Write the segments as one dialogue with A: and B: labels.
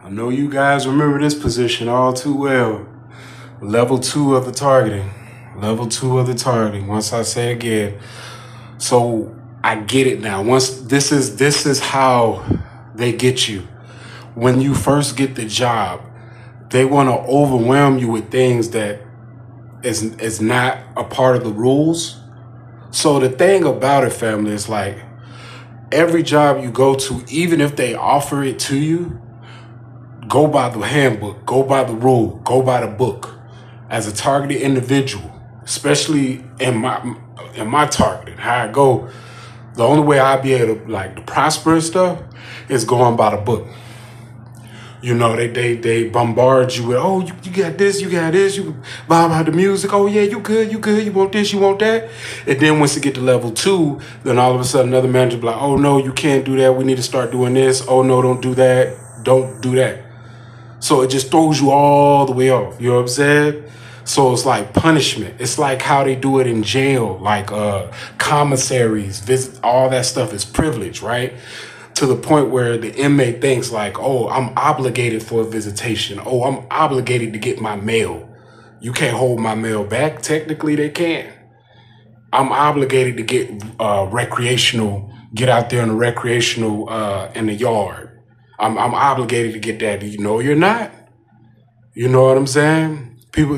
A: I know you guys remember this position all too well. Level 2 of the targeting. Level 2 of the targeting. Once I say again. So I get it now. Once this is how they get you. When you first get the job, they want to overwhelm you with things that is not a part of the rules. So the thing about it, family, is like every job you go to, even if they offer it to you, go by the handbook, go by the rule, go by the book. As a targeted individual, especially in my targeting, how I go, the only way I'll be able to prosper and stuff is going by the book. You know, they bombard you with, oh, you got this, you vibe out the music, oh yeah, you good, you want this, you want that. And then once you get to level 2, then all of a sudden another manager be like, oh no, you can't do that, we need to start doing this, oh no, don't do that, don't do that. So it just throws you all the way off, you know what I'm saying? So it's like punishment. It's like how they do it in jail, like commissaries, visit, all that stuff is privilege, right? To the point where the inmate thinks like, oh, I'm obligated for a visitation. Oh, I'm obligated to get my mail. You can't hold my mail back. Technically, they can. I'm obligated to get get out there in the recreational, in the yard. I'm obligated to get that. You know you're not. You know what I'm saying? People,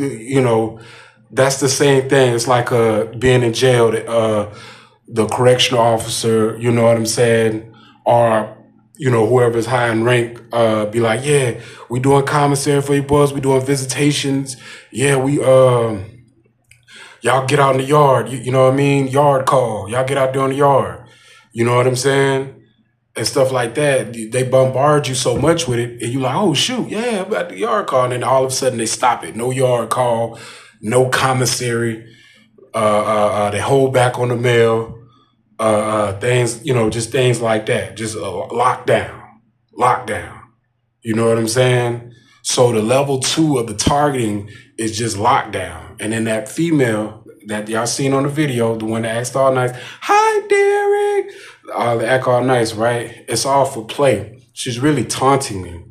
A: that's the same thing. It's like being in jail. The correctional officer, you know what I'm saying, or whoever's high in rank, be like, yeah, we doing commissary for you boys. We doing visitations. Yeah, we y'all get out in the yard. You know what I mean? Yard call. Y'all get out there in the yard. You know what I'm saying? And stuff like that. They bombard you so much with it, and you like, oh shoot, yeah, I'm at the yard call, and then all of a sudden they stop it. No yard call, no commissary. They hold back on the mail. Things, just things like that. Just lockdown. You know what I'm saying? So the level 2 of the targeting is just lockdown. And then that female that y'all seen on the video, the one that asked all nice, hi Derek, the act all nice, right? It's all for play. She's really taunting me.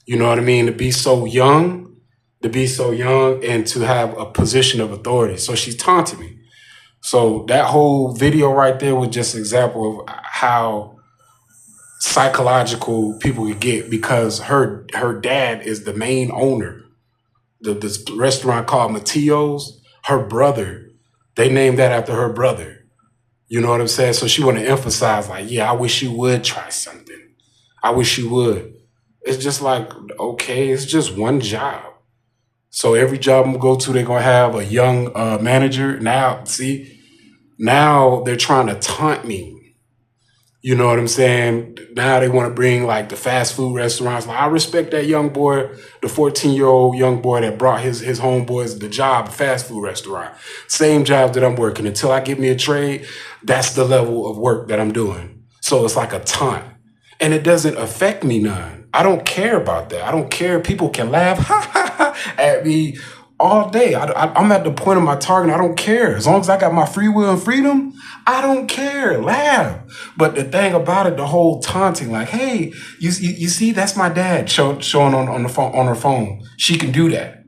A: You know what I mean? To be so young and to have a position of authority. So she's taunting me. So that whole video right there was just an example of how psychological people could get, because her dad is the main owner. This restaurant called Mateo's, her brother, they named that after her brother. You know what I'm saying? So she want to emphasize like, yeah, I wish you would try something. I wish you would. It's just like, okay, it's just one job. So every job I'm gonna go to, they're gonna have a young manager. Now they're trying to taunt me. You know what I'm saying? Now they want to bring like the fast food restaurants. Like, I respect that young boy, the 14-year-old young boy that brought his homeboys the job, fast food restaurant. Same job that I'm working. Until I get me a trade, that's the level of work that I'm doing. So it's like a taunt. And it doesn't affect me none. I don't care about that. I don't care. People can laugh at me all day. I'm at the point of my target. I don't care. As long as I got my free will and freedom, I don't care. Laugh. But the thing about it, the whole taunting, like, hey, you see, that's my dad showing on the phone, on her phone. She can do that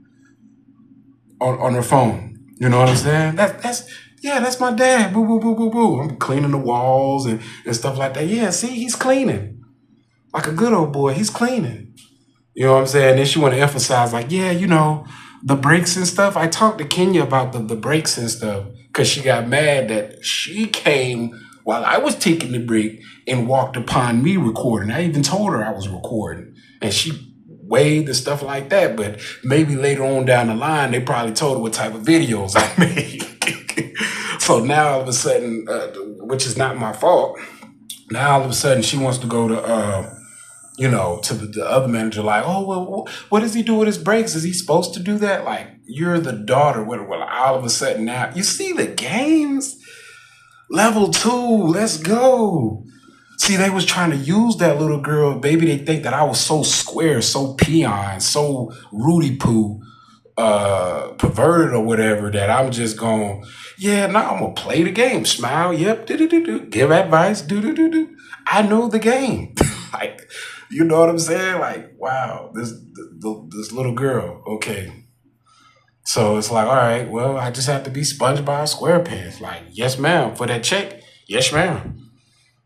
A: on her phone. You know what I'm saying? That's my dad. Boo, boo, boo, boo, boo. I'm cleaning the walls and stuff like that. Yeah, see, he's cleaning. Like a good old boy, he's cleaning. You know what I'm saying? Then she want to emphasize, like, yeah, the breaks and stuff. I talked to Kenya about the breaks and stuff, because she got mad that she came while I was taking the break and walked upon me recording. I even told her I was recording, and she waved and stuff like that. But maybe later on down the line, they probably told her what type of videos I made. So now all of a sudden, which is not my fault, now all of a sudden she wants to go to to the other manager, like, oh, well, what does he do with his breaks? Is he supposed to do that? Like, you're the daughter. Well, all of a sudden now, you see the games? Level 2, let's go. See, they was trying to use that little girl. Baby, they think that I was so square, so peon, so Rudy Poo, perverted or whatever, that I'm just going, I'm going to play the game. Smile, yep, do-do-do-do. Give advice, do-do-do-do. I know the game. Like, You know what I'm saying? Like, wow, this little girl. Okay, so it's like, all right, well, I just have to be SpongeBob SquarePants. Like, yes, ma'am, for that check. Yes, ma'am.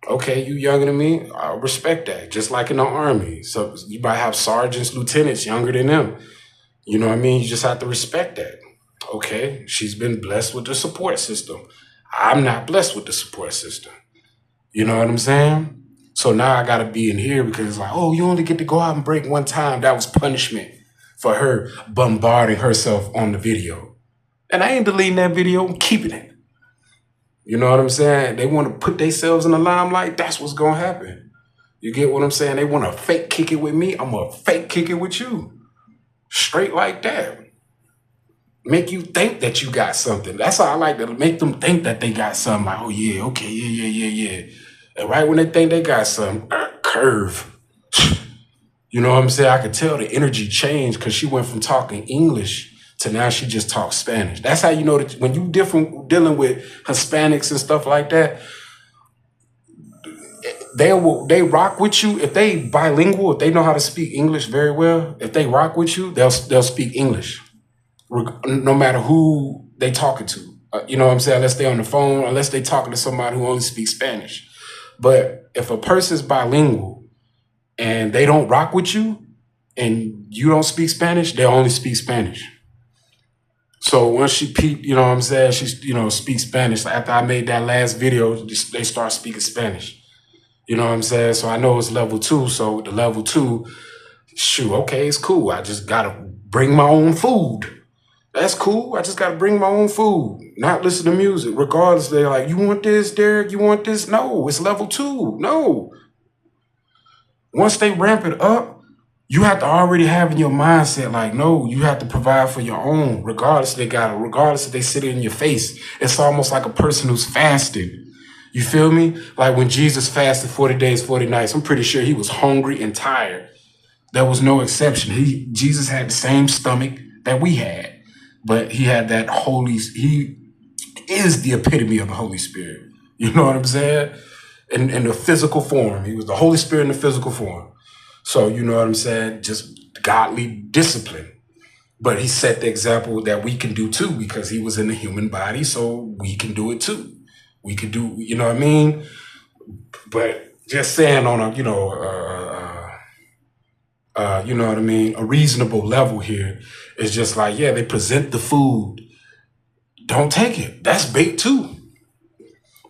A: Okay, you younger than me. I respect that. Just like in the army, so you might have sergeants, lieutenants younger than them. You know what I mean? You just have to respect that. Okay, she's been blessed with the support system. I'm not blessed with the support system. You know what I'm saying? So now I gotta be in here because it's like, oh, you only get to go out and break one time. That was punishment for her bombarding herself on the video. And I ain't deleting that video, I'm keeping it. You know what I'm saying? They want to put themselves in the limelight, that's what's gonna happen. You get what I'm saying? They want to fake kick it with me, I'm gonna fake kick it with you. Straight like that. Make you think that you got something. That's how I like to make them think that they got something. Like, oh yeah, okay, yeah. And right when they think they got something, curve. You know what I'm saying? I could tell the energy changed because she went from talking English to now she just talks Spanish. That's how you know that when you dealing with Hispanics and stuff like that, they rock with you if they bilingual, if they know how to speak English very well. If they rock with you, they'll speak English, no matter who they talking to. You know what I'm saying? Unless they on the phone, unless they talking to somebody who only speaks Spanish. But if a person's bilingual and they don't rock with you and you don't speak Spanish, they only speak Spanish. So once she peeped, you know what I'm saying, she, speaks Spanish. After I made that last video, they start speaking Spanish. You know what I'm saying? So I know it's level 2. So the level 2, shoot, okay, it's cool. I just gotta bring my own food. That's cool. I just gotta bring my own food, not listen to music. Regardless, they're like, you want this, Derek? You want this? No, it's level 2. No. Once they ramp it up, you have to already have in your mindset, like, no, you have to provide for your own, regardless if they sit in your face. It's almost like a person who's fasting. You feel me? Like when Jesus fasted 40 days, 40 nights, I'm pretty sure he was hungry and tired. There was no exception. Jesus had the same stomach that we had, but he had that he is the epitome of the Holy Spirit. You know what I'm saying? In the physical form. He was the Holy Spirit in the physical form. So, you know what I'm saying? Just godly discipline. But he set the example that we can do too, because he was in the human body, so we can do it too. We could do, you know what I mean? But just saying on a, you know what I mean, a reasonable level here is just like, yeah, they present the food. Don't take it. That's bait too.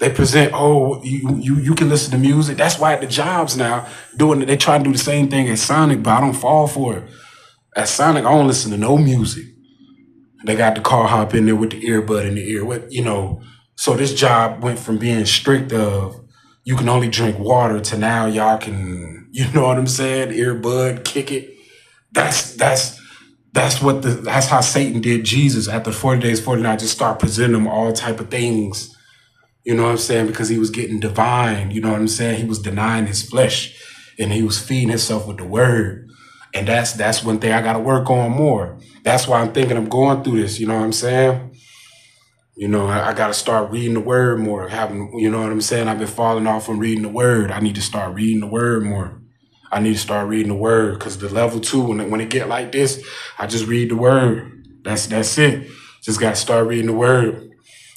A: They present, oh, you can listen to music. That's why at the jobs now, they try to do the same thing at Sonic, but I don't fall for it. At Sonic, I don't listen to no music. They got the car hop in there with the earbud in the ear. So this job went from being strict of you can only drink water to now y'all can, you know what I'm saying? Earbud, kick it. That's how Satan did Jesus after 40 days, 40 nights, just start presenting him all type of things. You know what I'm saying? Because he was getting divine. You know what I'm saying? He was denying his flesh and he was feeding himself with the word. And that's one thing I got to work on more. That's why I'm thinking I'm going through this. You know what I'm saying? I got to start reading the word more. You know what I'm saying? I've been falling off from reading the word. I need to start reading the word more. I need to start reading the word because the level 2, when it get like this, I just read the word. That's it. Just got to start reading the word.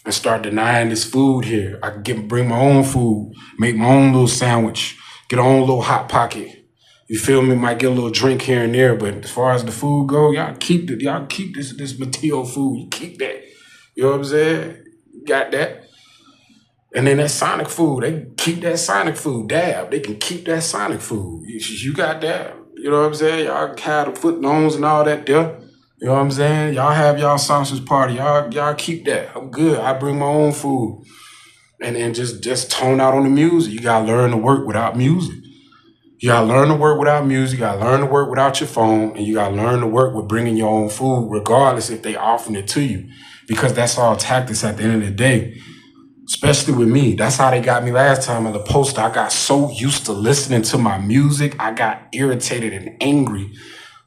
A: And start denying this food here. I can bring my own food, make my own little sandwich, get my own little hot pocket. You feel me? Might get a little drink here and there, but as far as the food go, y'all keep this Mateo food. You keep that. You know what I'm saying? Got that. And then that Sonic food, they keep that Sonic food. Dab, they can keep that Sonic food. You got that. You know what I'm saying? Y'all have the foot gnomes and all that there. You know what I'm saying? Y'all have y'all sausage party. Y'all keep that. I'm good. I bring my own food. And then just tone out on the music. You gotta learn to work without music. You gotta learn to work without music. You gotta learn to work without your phone. And you gotta learn to work with bringing your own food, regardless if they offering it to you. Because that's all tactics at the end of the day. Especially with me. That's how they got me last time at the poster. I got so used to listening to my music. I got irritated and angry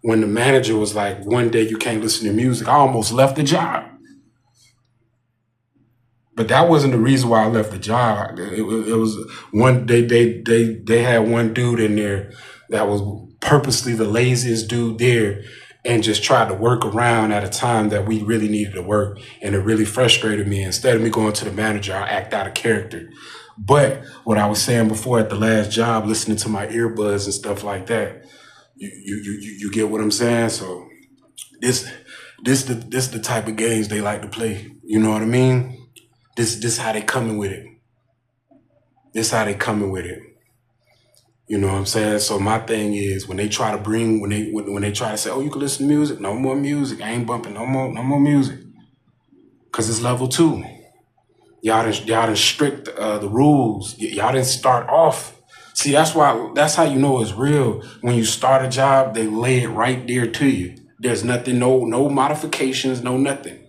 A: when the manager was like, one day you can't listen to music. I almost left the job. But that wasn't the reason why I left the job. It was one day they had one dude in there that was purposely the laziest dude there and just tried to work around at a time that we really needed to work. And it really frustrated me. Instead of me going to the manager, I act out of character. But what I was saying before at the last job, listening to my earbuds and stuff like that, you get what I'm saying? So this this the type of games they like to play. You know what I mean? This how they coming with it. This how they coming with it. You know what I'm saying? So my thing is when they try to bring when they try to say, oh, you can listen to music, no more music. I ain't bumping no more music. Cause it's level 2. Y'all done strict the rules. Y'all didn't start off. See, that's how you know it's real. When you start a job, they lay it right there to you. There's nothing, no modifications, no nothing.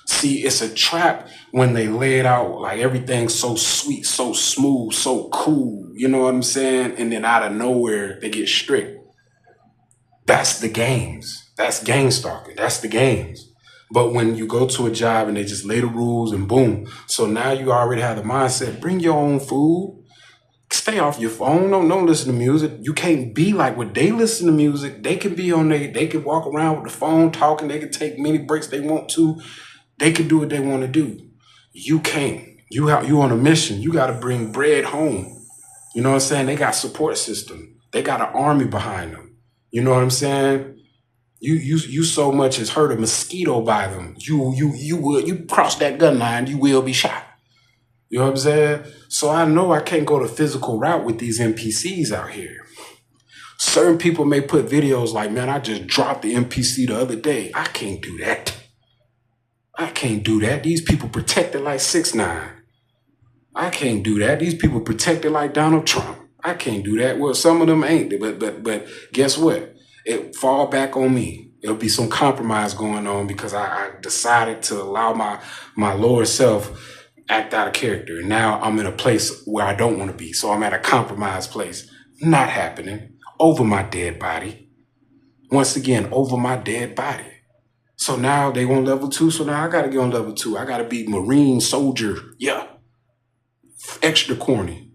A: See, it's a trap when they lay it out like everything's so sweet, so smooth, so cool. You know what I'm saying? And then out of nowhere, they get strict. That's the games. That's gang stalking. That's the games. But when you go to a job and they just lay the rules and boom. So now you already have the mindset, bring your own food. Stay off your phone. Don't listen to music. You can't be like when they listen to music. They can be on they can walk around with the phone talking. They can take many breaks they want to. They can do what they want to do. You can't. You on a mission. You got to bring bread home. You know what I'm saying? They got support system. They got an army behind them. You know what I'm saying? You so much as hurt a mosquito by them. You cross that gun line, you will be shot. You know what I'm saying? So I know I can't go the physical route with these NPCs out here. Certain people may put videos like, man, I just dropped the NPC the other day. I can't do that. I can't do that. These people protected like 6ix9ine. I can't do that. These people protected like Donald Trump. I can't do that. Well, some of them ain't, but guess what? It fall back on me. There'll be some compromise going on because I decided to allow my lower self act out of character. And now I'm in a place where I don't want to be. So I'm at a compromised place. Not happening. Over my dead body. Once again, over my dead body. So now they want level 2. So now I got to get on level 2. I got to be Marine soldier. Yeah. Extra corny.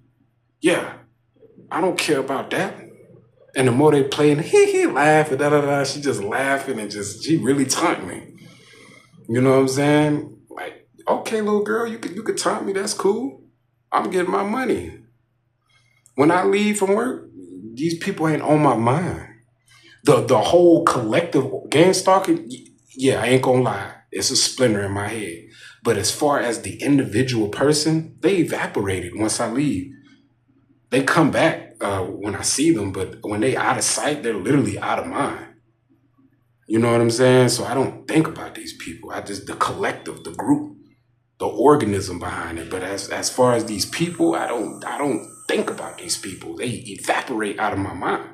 A: Yeah. I don't care about that. And the more they play and he laugh and da-da-da, she just laughing and she really taunt me. You know what I'm saying? Like, okay, little girl, you could taunt me. That's cool. I'm getting my money. When I leave from work, these people ain't on my mind. The whole collective gang stalking, yeah, I ain't gonna lie. It's a splinter in my head. But as far as the individual person, they evaporated once I leave. They come back when I see them, but when they out of sight, they're literally out of mind. You know what I'm saying? So I don't think about these people. The collective, the group, the organism behind it. But as far as these people, I don't think about these people. They evaporate out of my mind.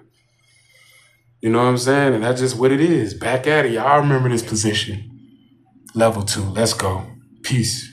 A: You know what I'm saying? And that's just what it is. Back at it. Y'all remember this position. Level 2. Let's go. Peace.